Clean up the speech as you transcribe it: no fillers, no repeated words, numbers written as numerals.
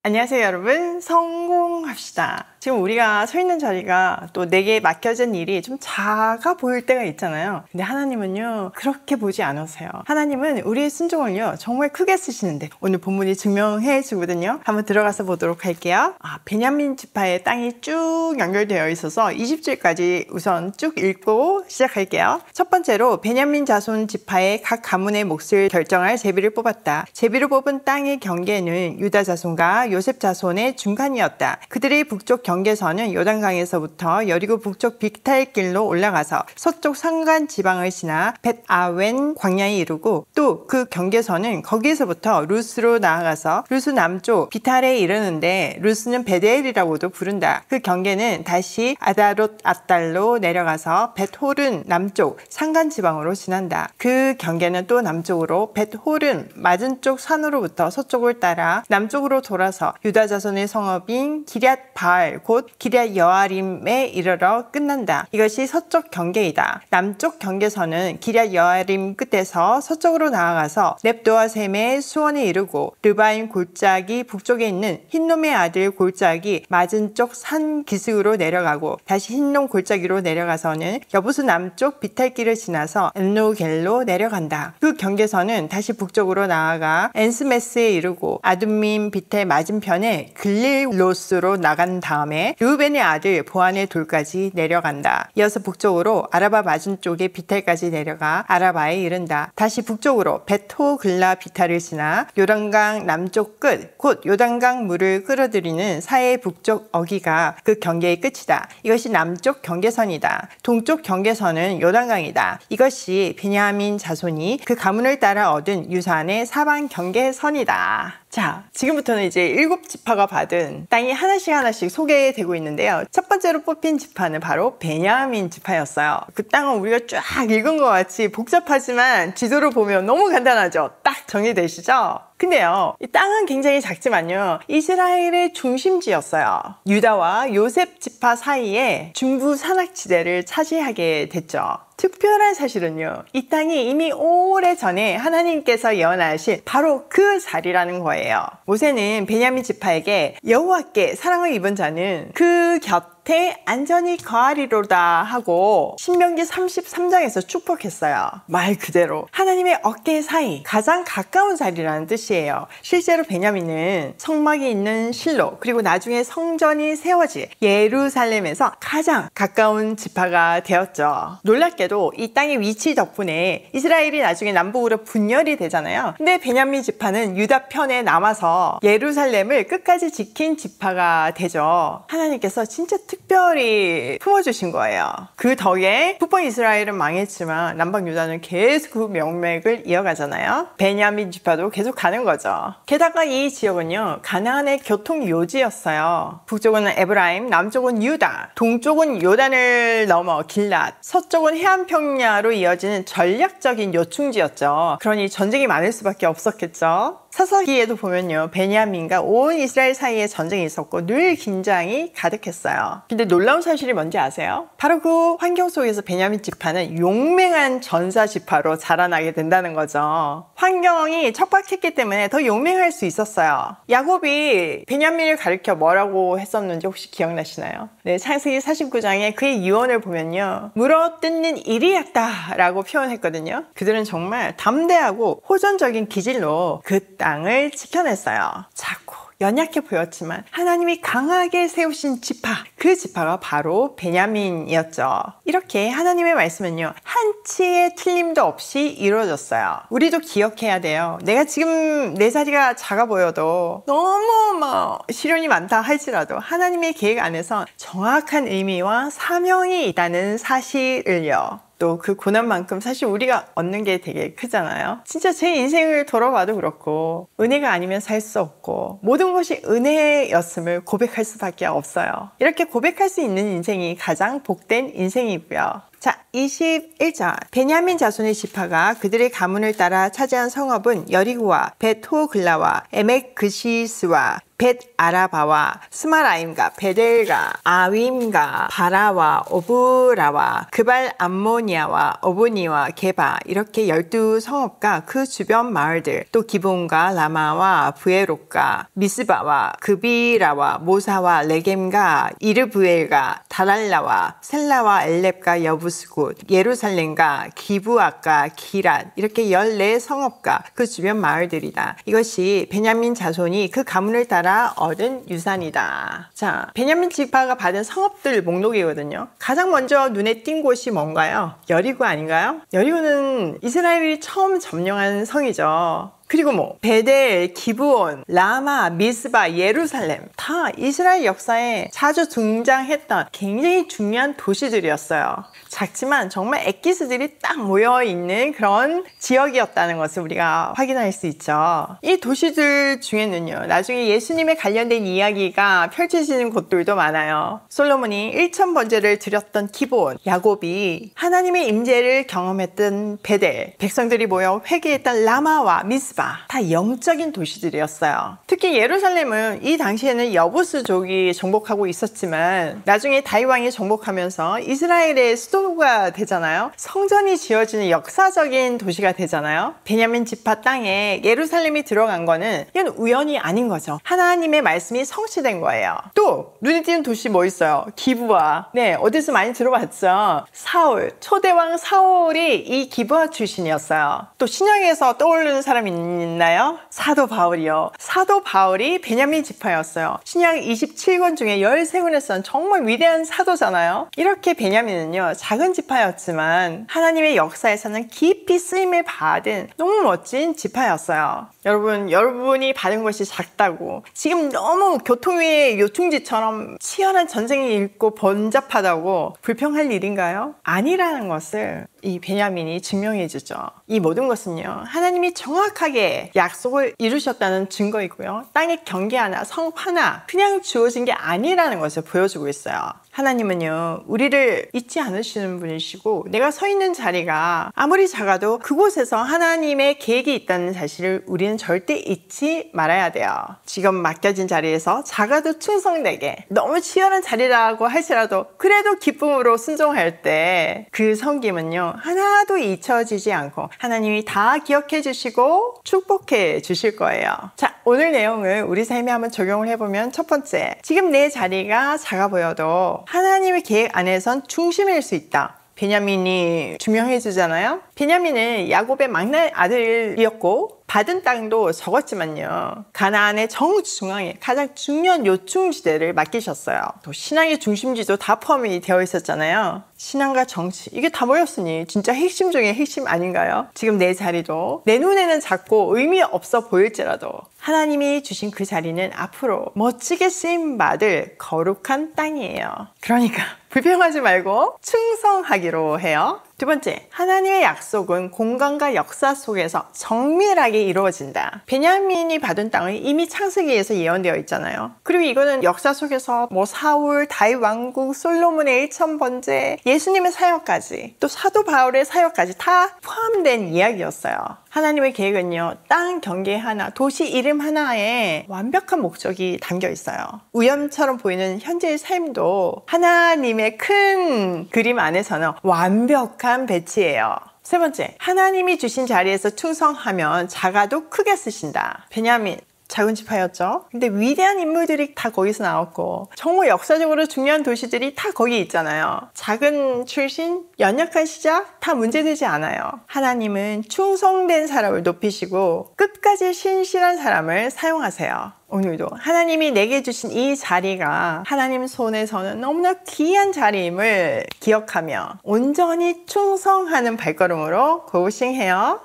안녕하세요 여러분, 성공합시다. 지금 우리가 서 있는 자리가 또 내게 맡겨진 일이 좀 작아 보일 때가 있잖아요. 근데 하나님은요 그렇게 보지 않으세요. 하나님은 우리의 순종을요 정말 크게 쓰시는데 오늘 본문이 증명해 주거든요. 한번 들어가서 보도록 할게요. 베냐민 지파의 땅이 쭉 연결되어 있어서 20절까지 우선 쭉 읽고 시작할게요. 첫 번째로 베냐민 자손 지파의 각 가문의 몫을 결정할 제비를 뽑았다. 제비로 뽑은 땅의 경계는 유다 자손과 요셉 자손의 중간이었다. 그들의 북쪽 경계선은 요단강에서부터 여리고 북쪽 빅탈길로 올라가서 서쪽 산간 지방을 지나 벳아웬 광야에 이르고 또 그 경계선은 거기에서부터 루스로 나아가서 루스 남쪽 비탈에 이르는데 루스는 베델이라고도 부른다. 그 경계는 다시 아다롯 앗달로 내려가서 벳호른 남쪽 산간 지방으로 지난다. 그 경계는 또 남쪽으로 벳호른 맞은 쪽 산으로부터 서쪽을 따라 남쪽으로 돌아서 유다 자손의 성읍인 기럇 바알 곧 기럇 여아림에 이르러 끝난다. 이것이 서쪽 경계이다. 남쪽 경계선은 기럇 여아림 끝에서 서쪽으로 나아가서 넵도아셈의 수원에 이르고 르바임 골짜기 북쪽에 있는 흰놈의 아들 골짜기 맞은 쪽 산 기슭으로 내려가고 다시 흰놈 골짜기로 내려가서는 여부수 남쪽 비탈길을 지나서 엔로겔로 내려간다. 그 경계선은 다시 북쪽으로 나아가 엔스메스에 이르고 아둠밈 비탈 맞은편에 글릴로스로 나간 다음에 르우벤의 아들 보안의 돌까지 내려간다. 이어서 북쪽으로 아라바 맞은쪽의 비탈까지 내려가 아라바에 이른다. 다시 북쪽으로 벳호글라 비탈을 지나 요단강 남쪽 끝 곧 요단강 물을 끌어들이는 사해 북쪽 어기가 그 경계의 끝이다. 이것이 남쪽 경계선이다. 동쪽 경계선은 요단강이다. 이것이 베냐민 자손이 그 가문을 따라 얻은 유산의 사방 경계선이다. 자, 지금부터는 이제 7지파가 받은 땅이 하나씩 소개되고 있는데요. 첫 번째로 뽑힌 지파는 바로 베냐민 지파였어요. 그 땅은 우리가 쫙 읽은 것 같이 복잡하지만 지도로 보면 너무 간단하죠? 딱 정리되시죠? 근데요, 이 땅은 굉장히 작지만요, 이스라엘의 중심지였어요. 유다와 요셉 지파 사이에 중부 산악지대를 차지하게 됐죠. 특별한 사실은요, 이 땅이 이미 오래전에 하나님께서 예언하신 바로 그 자리라는 거예요. 모세는 베냐민 지파에게 여호와께 사랑을 입은 자는 그 곁에 안전히 거하리로다 하고 신명기 33장에서 축복했어요. 말 그대로 하나님의 어깨 사이 가장 가까운 자리라는 뜻이에요. 실제로 베냐민은 성막이 있는 실로 그리고 나중에 성전이 세워질 예루살렘에서 가장 가까운 지파가 되었죠. 놀랍게도 이 땅의 위치 덕분에 이스라엘이 나중에 남북으로 분열이 되잖아요. 근데 베냐민 지파는 유다 편에 남아서 예루살렘을 끝까지 지킨 지파가 되죠. 하나님께서 진짜 특별히 품어주신 거예요. 그 덕에 북방 이스라엘은 망했지만 남방 유다는 계속 그 명맥을 이어가잖아요. 베냐민 지파도 계속 가는 거죠. 게다가 이 지역은요, 가나안의 교통 요지였어요. 북쪽은 에브라임, 남쪽은 유다, 동쪽은 요단을 넘어 길랏, 서쪽은 해안평야로 이어지는 전략적인 요충지였죠. 그러니 전쟁이 많을 수밖에 없었겠죠. 사사기에도 보면요, 베냐민과 온 이스라엘 사이에 전쟁이 있었고 늘 긴장이 가득했어요. 근데 놀라운 사실이 뭔지 아세요? 바로 그 환경 속에서 베냐민 지파는 용맹한 전사 지파로 자라나게 된다는 거죠. 환경이 척박했기 때문에 더 용맹할 수 있었어요. 야곱이 베냐민을 가리켜 뭐라고 했었는지 혹시 기억나시나요? 네, 창세기 49장에 그의 유언을 보면요, 물어뜯는 일이었다 라고 표현했거든요. 그들은 정말 담대하고 호전적인 기질로 그 땅을 지켜냈어요. 작고 연약해 보였지만 하나님이 강하게 세우신 지파, 그 지파가 바로 베냐민이었죠. 이렇게 하나님의 말씀은요, 한치의 틀림도 없이 이루어졌어요. 우리도 기억해야 돼요. 내가 지금 내 자리가 작아 보여도 너무 시련이 많다 할지라도 하나님의 계획 안에서 정확한 의미와 사명이 있다는 사실을요, 또 그 고난만큼 사실 우리가 얻는 게 되게 크잖아요. 진짜 제 인생을 돌아봐도 그렇고 은혜가 아니면 살 수 없고 모든 것이 은혜였음을 고백할 수밖에 없어요. 이렇게 고백할 수 있는 인생이 가장 복된 인생이고요. 자, 21절. 베냐민 자손의 지파가 그들의 가문을 따라 차지한 성읍은 여리고와 벳호글라와 에멕그시스와 벳 아라바와 스마라임과 베델과 아윈과 바라와 오브라와 그발 암모니아와 오브니와 게바 이렇게 12성읍과 그 주변 마을들, 또 기본과 라마와 부에롯과 미스바와 그비라와 모사와 레겜과 이르부엘과 다랄라와 셀라와 엘렙과 여부스곳, 예루살렘과 기브아과 기랏 이렇게 14성읍과 그 주변 마을들이다. 이것이 베냐민 자손이 그 가문을 따라 얻은 유산이다. 자, 베냐민 지파가 받은 성읍들 목록이거든요. 가장 먼저 눈에 띈 곳이 뭔가요? 여리고 아닌가요? 여리고는 이스라엘이 처음 점령한 성이죠. 그리고 뭐 베델, 기브온, 라마, 미스바, 예루살렘 다 이스라엘 역사에 자주 등장했던 굉장히 중요한 도시들이었어요. 작지만 정말 엑기스들이 딱 모여있는 그런 지역이었다는 것을 우리가 확인할 수 있죠. 이 도시들 중에는요, 나중에 예수님에 관련된 이야기가 펼쳐지는 곳들도 많아요. 솔로몬이 1000번제를 드렸던 기브온, 야곱이 하나님의 임재를 경험했던 베델, 백성들이 모여 회개했던 라마와 미스바 다 영적인 도시들이었어요. 특히 예루살렘은 이 당시에는 여부스족이 정복하고 있었지만 나중에 다윗 왕이 정복하면서 이스라엘의 수도가 되잖아요. 성전이 지어지는 역사적인 도시가 되잖아요. 베냐민 지파 땅에 예루살렘이 들어간 거는 이건 우연이 아닌 거죠. 하나님의 말씀이 성취된 거예요. 또 눈에 띄는 도시 뭐 있어요? 기브아. 네, 어디서 많이 들어봤죠. 사울, 초대왕 사울이 이 기브아 출신이었어요. 또 신약에서 떠오르는 사람이 있나요? 사도 바울이요. 사도 바울이 베냐민 지파였어요. 신약 27권 중에 13권을 쓴 정말 위대한 사도잖아요. 이렇게 베냐민은요, 작은 지파였지만 하나님의 역사에서는 깊이 쓰임을 받은 너무 멋진 지파였어요. 여러분이 받은 것이 작다고 지금 너무 교통위의 요충지처럼 치열한 전쟁이 있고 번잡하다고 불평할 일인가요? 아니라는 것을 이 베냐민이 증명해 주죠. 이 모든 것은요, 하나님이 정확하게 약속을 이루셨다는 증거이고요, 땅의 경계 하나, 성 하나 그냥 주어진 게 아니라는 것을 보여주고 있어요. 하나님은요, 우리를 잊지 않으시는 분이시고 내가 서 있는 자리가 아무리 작아도 그곳에서 하나님의 계획이 있다는 사실을 우리는 절대 잊지 말아야 돼요. 지금 맡겨진 자리에서 작아도 충성되게, 너무 치열한 자리라고 할지라도 그래도 기쁨으로 순종할 때 그 섬김은요, 하나도 잊혀지지 않고 하나님이 다 기억해 주시고 축복해 주실 거예요. 자, 오늘 내용을 우리 삶에 한번 적용을 해보면, 첫 번째, 지금 내 자리가 작아 보여도 하나님의 계획 안에선 중심일 수 있다. 베냐민이 증명해 주잖아요. 베냐민은 야곱의 막내 아들이었고 받은 땅도 적었지만요, 가나안의 정중앙에 가장 중요한 요충지대를 맡기셨어요. 또 신앙의 중심지도 다 포함이 되어 있었잖아요. 신앙과 정치, 이게 다 모였으니 진짜 핵심 중에 핵심 아닌가요? 지금 내 자리도 내 눈에는 작고 의미 없어 보일지라도 하나님이 주신 그 자리는 앞으로 멋지게 쓰임받을 거룩한 땅이에요. 그러니까 불평하지 말고 충성하기로 해요. 두 번째, 하나님의 약속은 공간과 역사 속에서 정밀하게 이루어진다. 베냐민이 받은 땅은 이미 창세기에서 예언되어 있잖아요. 그리고 이거는 역사 속에서 뭐 사울, 다윗 왕국, 솔로몬의 1000번제, 예수님의 사역까지, 또 사도 바울의 사역까지 다 포함된 이야기였어요. 하나님의 계획은요, 땅 경계 하나, 도시 이름 하나에 완벽한 목적이 담겨 있어요. 우연처럼 보이는 현재의 삶도 하나님의 큰 그림 안에서는 완벽한 배치예요. 세 번째, 하나님이 주신 자리에서 충성하면 작아도 크게 쓰신다. 베냐민, 작은 지파였죠. 근데 위대한 인물들이 다 거기서 나왔고 정말 역사적으로 중요한 도시들이 다 거기 있잖아요. 작은 출신, 연약한 시작 다 문제되지 않아요. 하나님은 충성된 사람을 높이시고 끝까지 신실한 사람을 사용하세요. 오늘도 하나님이 내게 주신 이 자리가 하나님 손에서는 너무나 귀한 자리임을 기억하며 온전히 충성하는 발걸음으로 고싱해요.